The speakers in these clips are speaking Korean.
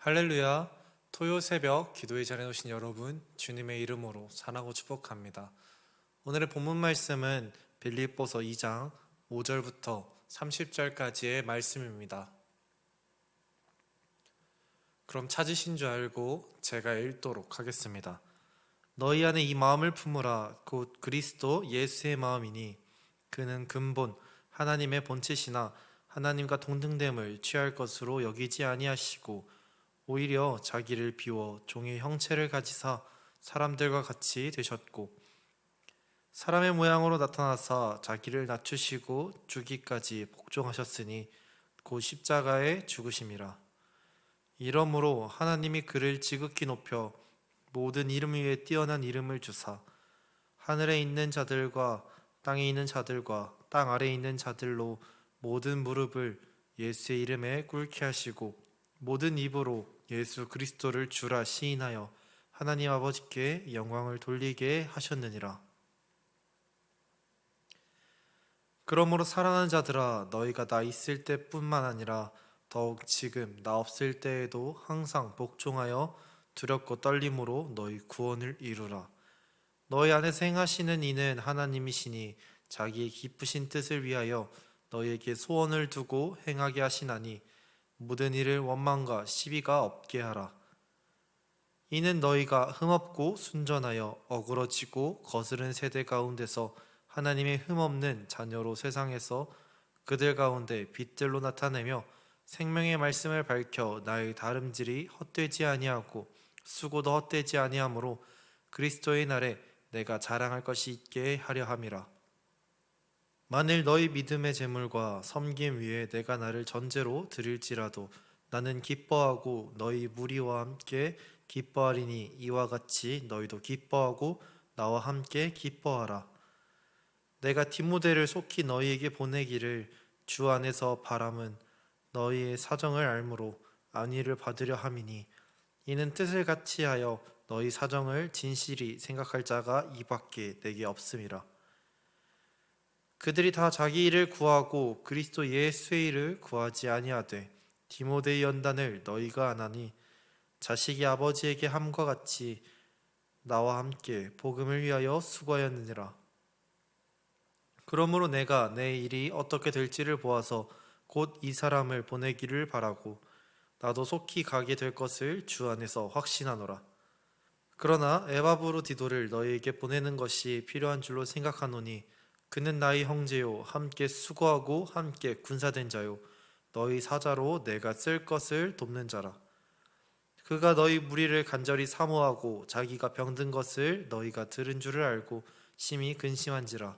할렐루야. 토요 새벽 기도에 잘해놓으신 여러분, 주님의 이름으로 사랑하고 축복합니다. 오늘의 본문 말씀은 빌립보서 2장 5절부터 30절까지의 말씀입니다. 그럼 찾으신 줄 알고 제가 읽도록 하겠습니다. 너희 안에 이 마음을 품으라. 곧 그리스도 예수의 마음이니 그는 근본 하나님의 본체시나 하나님과 동등됨을 취할 것으로 여기지 아니하시고 오히려 자기를 비워 종의 형체를 가지사 사람들과 같이 되셨고 사람의 모양으로 나타나사 자기를 낮추시고 죽기까지 복종하셨으니 곧 십자가에 죽으심이라. 이러므로 하나님이 그를 지극히 높여 모든 이름 위에 뛰어난 이름을 주사 하늘에 있는 자들과 땅에 있는 자들과 땅 아래에 있는 자들로 모든 무릎을 예수의 이름에 꿇게 하시고 모든 입으로 예수 그리스도를 주라 시인하여 하나님 아버지께 영광을 돌리게 하셨느니라. 그러므로 사랑하는 자들아, 너희가 나 있을 때뿐만 아니라 더욱 지금 나 없을 때에도 항상 복종하여 두렵고 떨림으로 너희 구원을 이루라. 너희 안에서 행하시는 이는 하나님이시니 자기의 기쁘신 뜻을 위하여 너희에게 소원을 두고 행하게 하시나니 모든 일을 원망과 시비가 없게 하라. 이는 너희가 흠없고 순전하여 어그러지고 거스른 세대 가운데서 하나님의 흠없는 자녀로 세상에서 그들 가운데 빛들로 나타내며 생명의 말씀을 밝혀 나의 다름질이 헛되지 아니하고 수고도 헛되지 아니하므로 그리스도의 날에 내가 자랑할 것이 있게 하려 함이라. 만일 너희 믿음의 제물과 섬김 위에 내가 나를 전제로 드릴지라도 나는 기뻐하고 너희 무리와 함께 기뻐하리니 이와 같이 너희도 기뻐하고 나와 함께 기뻐하라. 내가 디모데를 속히 너희에게 보내기를 주 안에서 바람은 너희의 사정을 알므로 안위를 받으려 함이니 이는 뜻을 같이 하여 너희 사정을 진실히 생각할 자가 이밖에 내게 없음이라. 그들이 다 자기 일을 구하고 그리스도 예수의 일을 구하지 아니하되 디모데의 연단을 너희가 안하니 자식이 아버지에게 함과 같이 나와 함께 복음을 위하여 수고하였느니라. 그러므로 내가 내 일이 어떻게 될지를 보아서 곧 이 사람을 보내기를 바라고 나도 속히 가게 될 것을 주 안에서 확신하노라. 그러나 에바브로디도를 너희에게 보내는 것이 필요한 줄로 생각하노니 그는 나의 형제요 함께 수고하고 함께 군사된 자요 너희 사자로 내가 쓸 것을 돕는 자라. 그가 너희 무리를 간절히 사모하고 자기가 병든 것을 너희가 들은 줄을 알고 심히 근심한지라.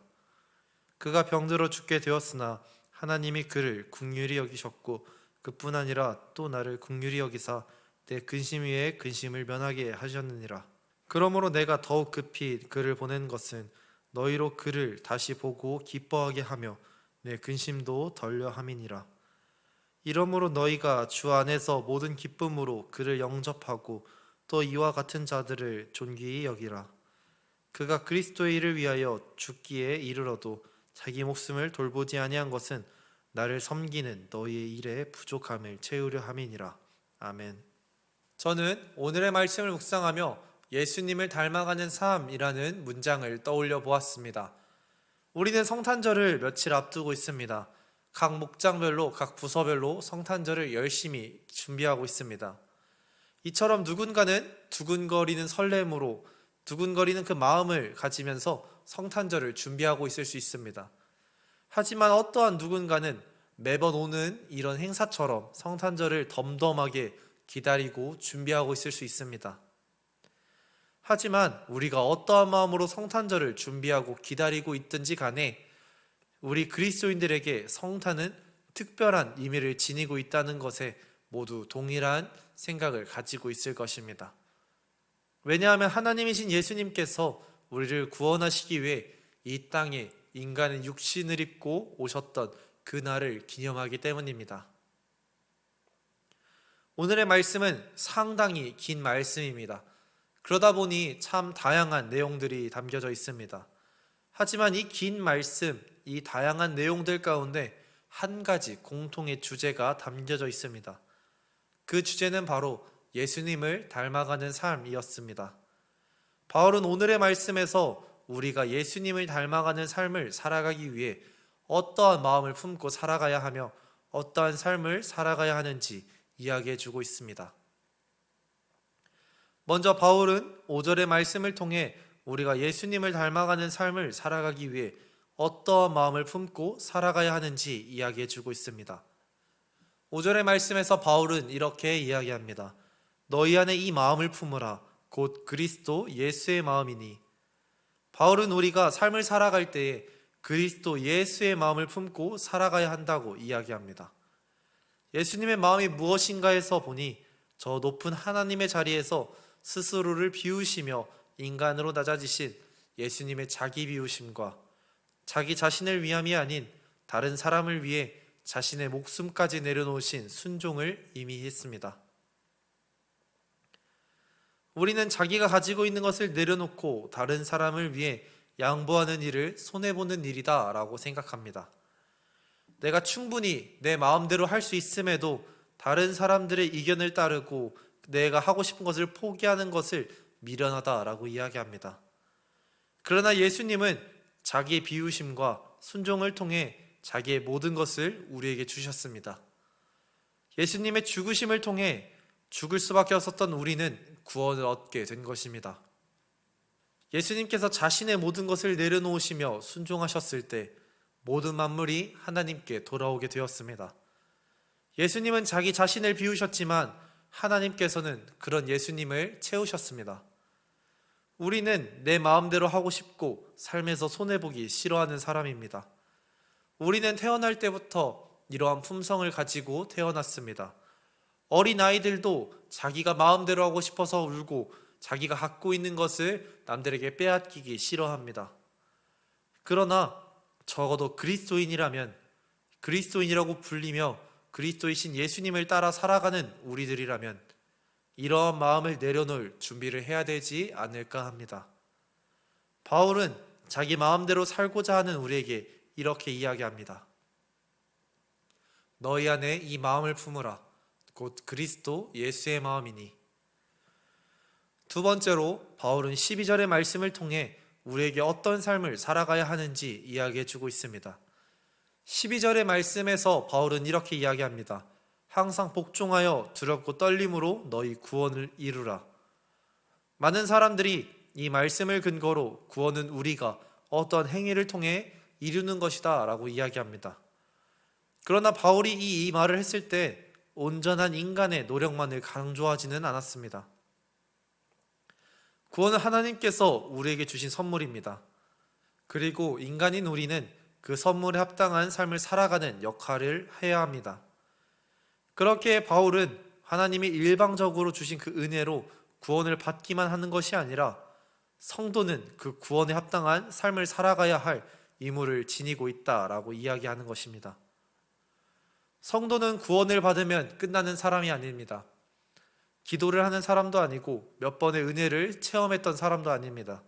그가 병들어 죽게 되었으나 하나님이 그를 긍휼히 여기셨고 그뿐 아니라 또 나를 긍휼히 여기사 내 근심 위에 근심을 면하게 하셨느니라. 그러므로 내가 더욱 급히 그를 보낸 것은 너희로 그를 다시 보고 기뻐하게 하며 내 근심도 덜려 함이니라. 이러므로 너희가 주 안에서 모든 기쁨으로 그를 영접하고 또 이와 같은 자들을 존귀히 여기라. 그가 그리스도의 일을 위하여 죽기에 이르러도 자기 목숨을 돌보지 아니한 것은 나를 섬기는 너희의 일에 부족함을 채우려 함이니라. 아멘. 저는 오늘의 말씀을 묵상하며 예수님을 닮아가는 삶이라는 문장을 떠올려 보았습니다. 우리는 성탄절을 며칠 앞두고 있습니다. 각 목장별로, 각 부서별로 성탄절을 열심히 준비하고 있습니다. 이처럼 누군가는 두근거리는 설렘으로, 두근거리는 그 마음을 가지면서 성탄절을 준비하고 있을 수 있습니다. 하지만 어떠한 누군가는 매번 오는 이런 행사처럼 성탄절을 덤덤하게 기다리고 준비하고 있을 수 있습니다. 하지만 우리가 어떠한 마음으로 성탄절을 준비하고 기다리고 있든지 간에 우리 그리스도인들에게 성탄은 특별한 의미를 지니고 있다는 것에 모두 동일한 생각을 가지고 있을 것입니다. 왜냐하면 하나님이신 예수님께서 우리를 구원하시기 위해 이 땅에 인간의 육신을 입고 오셨던 그날을 기념하기 때문입니다. 오늘의 말씀은 상당히 긴 말씀입니다. 그러다 보니 참 다양한 내용들이 담겨져 있습니다. 하지만 이 긴 말씀, 이 다양한 내용들 가운데 한 가지 공통의 주제가 담겨져 있습니다. 그 주제는 바로 예수님을 닮아가는 삶이었습니다. 바울은 오늘의 말씀에서 우리가 예수님을 닮아가는 삶을 살아가기 위해 어떠한 마음을 품고 살아가야 하며 어떠한 삶을 살아가야 하는지 이야기해 주고 있습니다. 먼저 바울은 5절의 말씀을 통해 우리가 예수님을 닮아가는 삶을 살아가기 위해 어떠한 마음을 품고 살아가야 하는지 이야기해 주고 있습니다. 5절의 말씀에서 바울은 이렇게 이야기합니다. 너희 안에 이 마음을 품으라. 곧 그리스도 예수의 마음이니. 바울은 우리가 삶을 살아갈 때에 그리스도 예수의 마음을 품고 살아가야 한다고 이야기합니다. 예수님의 마음이 무엇인가에서 보니 저 높은 하나님의 자리에서 스스로를 비우시며 인간으로 낮아지신 예수님의 자기 비우심과 자기 자신을 위함이 아닌 다른 사람을 위해 자신의 목숨까지 내려놓으신 순종을 의미했습니다. 우리는 자기가 가지고 있는 것을 내려놓고 다른 사람을 위해 양보하는 일을 손해보는 일이다 라고 생각합니다. 내가 충분히 내 마음대로 할 수 있음에도 다른 사람들의 의견을 따르고 내가 하고 싶은 것을 포기하는 것을 미련하다라고 이야기합니다. 그러나 예수님은 자기의 비우심과 순종을 통해 자기의 모든 것을 우리에게 주셨습니다. 예수님의 죽으심을 통해 죽을 수밖에 없었던 우리는 구원을 얻게 된 것입니다. 예수님께서 자신의 모든 것을 내려놓으시며 순종하셨을 때 모든 만물이 하나님께 돌아오게 되었습니다. 예수님은 자기 자신을 비우셨지만 하나님께서는 그런 예수님을 채우셨습니다. 우리는 내 마음대로 하고 싶고 삶에서 손해보기 싫어하는 사람입니다. 우리는 태어날 때부터 이러한 품성을 가지고 태어났습니다. 어린 아이들도 자기가 마음대로 하고 싶어서 울고 자기가 갖고 있는 것을 남들에게 빼앗기기 싫어합니다. 그러나 적어도 그리스도인이라면 그리스도인이라고 불리며 그리스도이신 예수님을 따라 살아가는 우리들이라면 이러한 마음을 내려놓을 준비를 해야 되지 않을까 합니다. 바울은 자기 마음대로 살고자 하는 우리에게 이렇게 이야기합니다. 너희 안에 이 마음을 품으라. 곧 그리스도 예수의 마음이니. 두 번째로 바울은 12절의 말씀을 통해 우리에게 어떤 삶을 살아가야 하는지 이야기해 주고 있습니다. 12절의 말씀에서 바울은 이렇게 이야기합니다. 항상 복종하여 두렵고 떨림으로 너희 구원을 이루라. 많은 사람들이 이 말씀을 근거로 구원은 우리가 어떤 행위를 통해 이루는 것이다 라고 이야기합니다. 그러나 바울이 이 말을 했을 때 온전한 인간의 노력만을 강조하지는 않았습니다. 구원은 하나님께서 우리에게 주신 선물입니다. 그리고 인간인 우리는 그 선물에 합당한 삶을 살아가는 역할을 해야 합니다. 그렇게 바울은 하나님이 일방적으로 주신 그 은혜로 구원을 받기만 하는 것이 아니라 성도는 그 구원에 합당한 삶을 살아가야 할 의무를 지니고 있다라고 이야기하는 것입니다. 성도는 구원을 받으면 끝나는 사람이 아닙니다. 기도를 하는 사람도 아니고 몇 번의 은혜를 체험했던 사람도 아닙니다.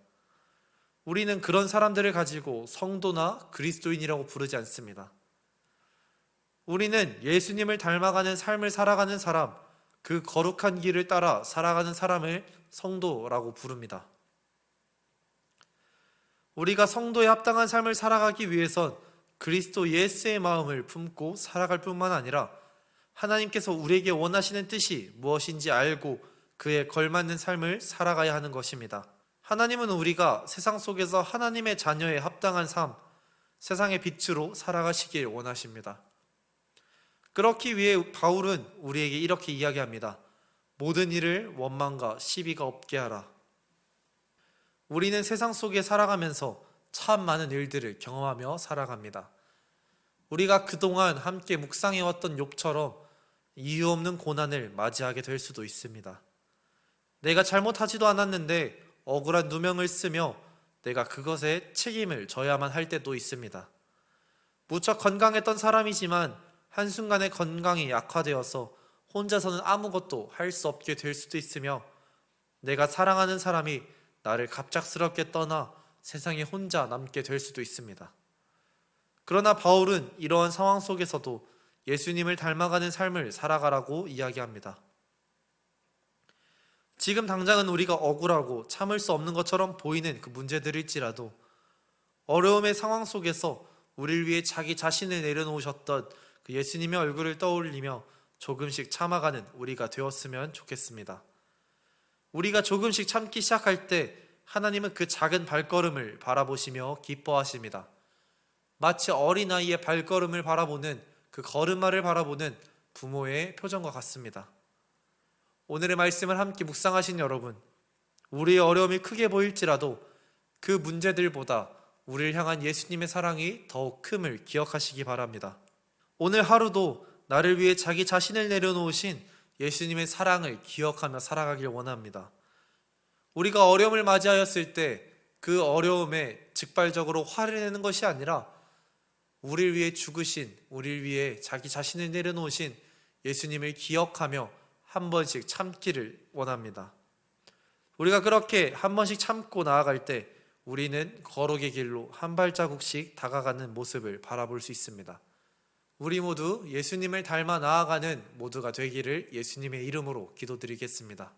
우리는 그런 사람들을 가지고 성도나 그리스도인이라고 부르지 않습니다. 우리는 예수님을 닮아가는 삶을 살아가는 사람, 그 거룩한 길을 따라 살아가는 사람을 성도라고 부릅니다. 우리가 성도에 합당한 삶을 살아가기 위해선 그리스도 예수의 마음을 품고 살아갈 뿐만 아니라 하나님께서 우리에게 원하시는 뜻이 무엇인지 알고 그에 걸맞는 삶을 살아가야 하는 것입니다. 하나님은 우리가 세상 속에서 하나님의 자녀에 합당한 삶, 세상의 빛으로 살아가시길 원하십니다. 그렇기 위해 바울은 우리에게 이렇게 이야기합니다. 모든 일을 원망과 시비가 없게 하라. 우리는 세상 속에 살아가면서 참 많은 일들을 경험하며 살아갑니다. 우리가 그동안 함께 묵상해왔던 욥처럼 이유 없는 고난을 맞이하게 될 수도 있습니다. 내가 잘못하지도 않았는데 억울한 누명을 쓰며 내가 그것에 책임을 져야만 할 때도 있습니다. 무척 건강했던 사람이지만 한순간에 건강이 약화되어서 혼자서는 아무것도 할 수 없게 될 수도 있으며 내가 사랑하는 사람이 나를 갑작스럽게 떠나 세상에 혼자 남게 될 수도 있습니다. 그러나 바울은 이러한 상황 속에서도 예수님을 닮아가는 삶을 살아가라고 이야기합니다. 지금 당장은 우리가 억울하고 참을 수 없는 것처럼 보이는 그 문제들일지라도 어려움의 상황 속에서 우리를 위해 자기 자신을 내려놓으셨던 그 예수님의 얼굴을 떠올리며 조금씩 참아가는 우리가 되었으면 좋겠습니다. 우리가 조금씩 참기 시작할 때 하나님은 그 작은 발걸음을 바라보시며 기뻐하십니다. 마치 어린아이의 발걸음을 바라보는, 그 걸음마를 바라보는 부모의 표정과 같습니다. 오늘의 말씀을 함께 묵상하신 여러분, 우리의 어려움이 크게 보일지라도 그 문제들보다 우리를 향한 예수님의 사랑이 더욱 큼을 기억하시기 바랍니다. 오늘 하루도 나를 위해 자기 자신을 내려놓으신 예수님의 사랑을 기억하며 살아가길 원합니다. 우리가 어려움을 맞이하였을 때 그 어려움에 즉발적으로 화를 내는 것이 아니라 우리를 위해 죽으신, 우리를 위해 자기 자신을 내려놓으신 예수님을 기억하며 한 번씩 참기를 원합니다. 우리가 그렇게 한 번씩 참고 나아갈 때 우리는 거룩의 길로 한 발자국씩 다가가는 모습을 바라볼 수 있습니다. 우리 모두 예수님을 닮아 나아가는 모두가 되기를 예수님의 이름으로 기도드리겠습니다.